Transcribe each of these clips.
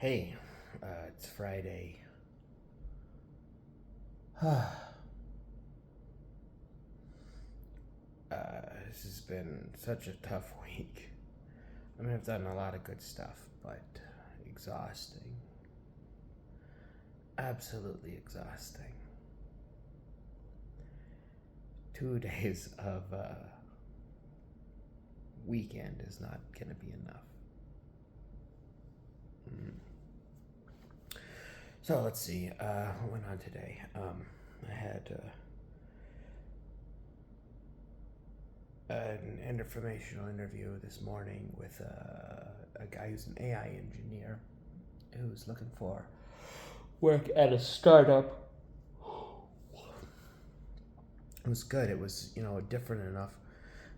Hey, it's Friday. uh, this has been such a tough week. I mean, I've done a lot of good stuff, but exhausting. Absolutely exhausting. 2 days of weekend is not going to be enough. Mm. So let's see. What went on today? I had an informational interview this morning with a guy who's an AI engineer who's looking for work at a startup. It was good. It was, different enough.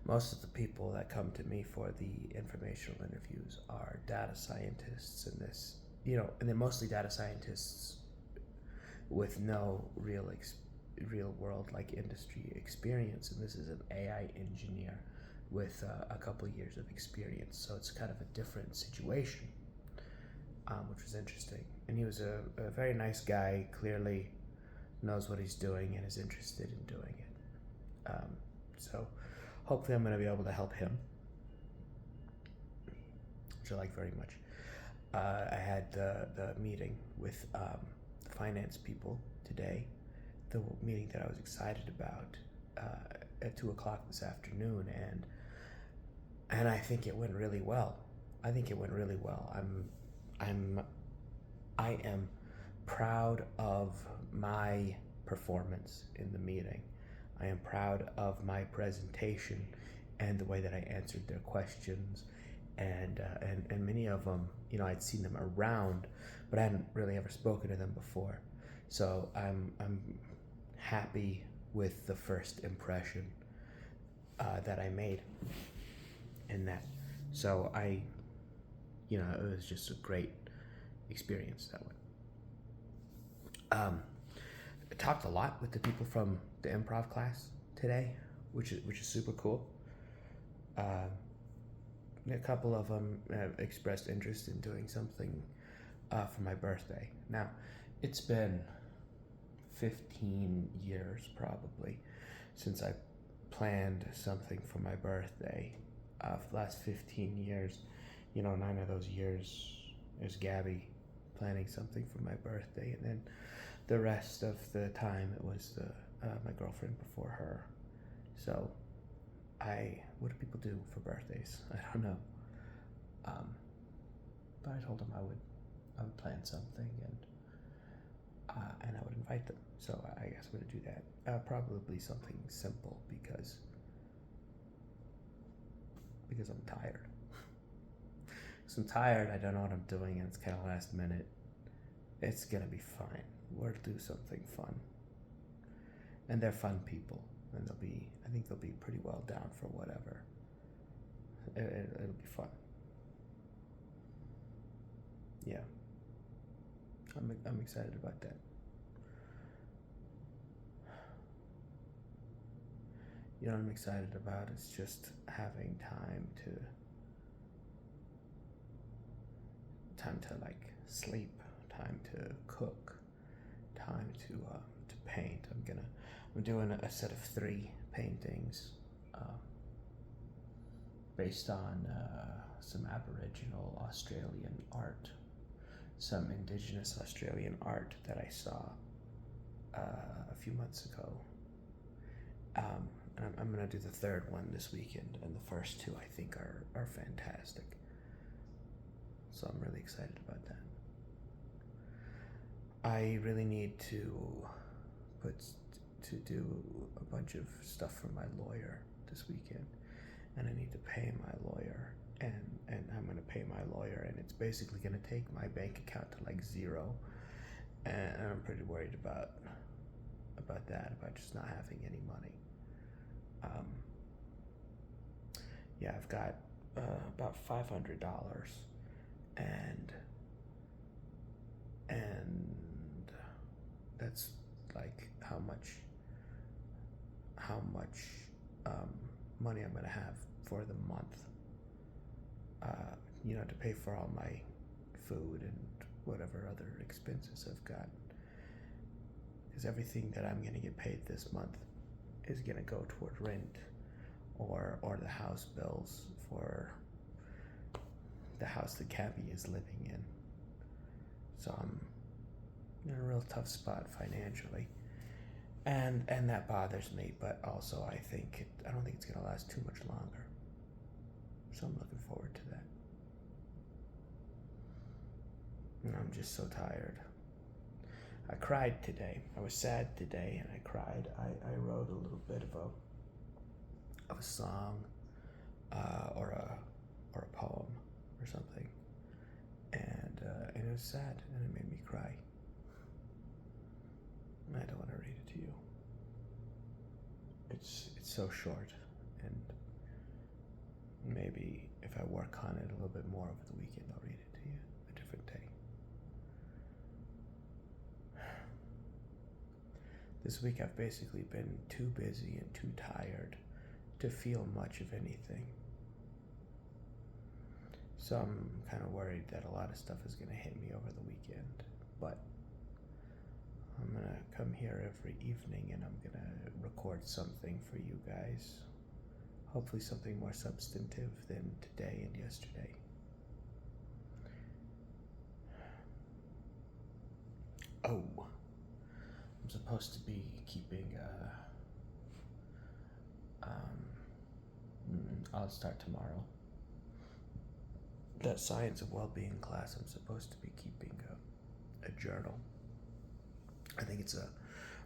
Most of the people that come to me for the informational interviews are data scientists in this, and they're mostly data scientists with no real world like industry experience. And this is an AI engineer with a couple of years of experience. So it's kind of a different situation, which was interesting. And he was a very nice guy, clearly knows what he's doing and is interested in doing it. So hopefully I'm going to be able to help him, which I like very much. I had the meeting with the finance people today, the meeting that I was excited about at 2 o'clock this afternoon, and I think it went really well. I think it went really well. I'm I am proud of my performance in the meeting. I am proud of my presentation and the way that I answered their questions, and many of them, I'd seen them around, but I hadn't really ever spoken to them before. So I'm happy with the first impression that I made in that. So it was just a great experience that way. I talked a lot with the people from the improv class today, which is super cool. A couple of them have expressed interest in doing something for my birthday. Now, it's been 15 years probably since I planned something for my birthday. For the last 15 years, 9 of those years is Gabby planning something for my birthday, and then the rest of the time it was my girlfriend before her. So what do people do for birthdays? I don't know. But I told them I would plan something, and I would invite them. So I guess I'm gonna do that. Probably something simple because I'm tired. So I'm tired. I don't know what I'm doing, and it's kind of last minute. It's gonna be fine. We'll do something fun, and they're fun people, and I think they'll be pretty well down for whatever. It'll be fun. Yeah, I'm excited about that. What I'm excited about is just having time to like sleep, time to cook, time to paint. I'm doing a set of 3 paintings based on some Aboriginal Australian art, some Indigenous Australian art that I saw a few months ago. And I'm going to do the third one this weekend, and the first 2 I think are fantastic. So I'm really excited about that. I really need put to do a bunch of stuff for my lawyer this weekend, and I need to pay my lawyer, and I'm gonna pay my lawyer, and it's basically gonna take my bank account to like zero, and I'm pretty worried about that, about just not having any money. Um, yeah, I've got about $500, and and that's like how much um, money I'm gonna have for the month. To pay for all my food and whatever other expenses I've got. Because everything that I'm gonna get paid this month is gonna go toward rent or the house bills for the house that Cabby is living in. So I'm in a real tough spot financially. And that bothers me, but also I don't think it's gonna last too much longer. So I'm looking forward to that. And I'm just so tired. I cried today. I was sad today, and I cried. I wrote a little bit of a song, or a poem, or something, and it was sad, and it made me cry. I don't want to read it to you. It's so short, and maybe if I work on it a little bit more over the weekend, I'll read it to you a different day. This week I've basically been too busy and too tired to feel much of anything. So I'm kind of worried that a lot of stuff is going to hit me over the weekend. But I'm going to come here every evening and I'm going to record something for you guys. Hopefully something more substantive than today and yesterday. Oh, I'm supposed to be keeping I'll start tomorrow. That Science of Wellbeing class, I'm supposed to be keeping a journal. I think it's a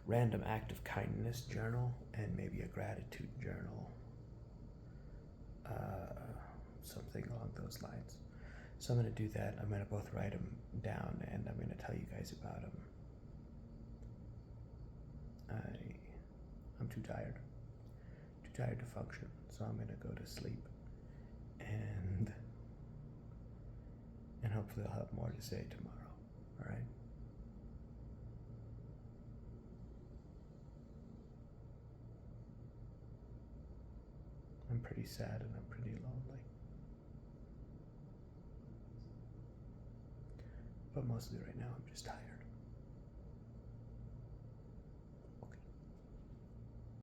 random act of kindness journal and maybe a gratitude journal. Something along those lines. So I'm going to do that. I'm going to both write them down and I'm going to tell you guys about them. I'm too tired to function, so I'm going to go to sleep and hopefully I'll have more to say tomorrow. All right? I'm pretty sad and I'm pretty lonely. But mostly right now I'm just tired.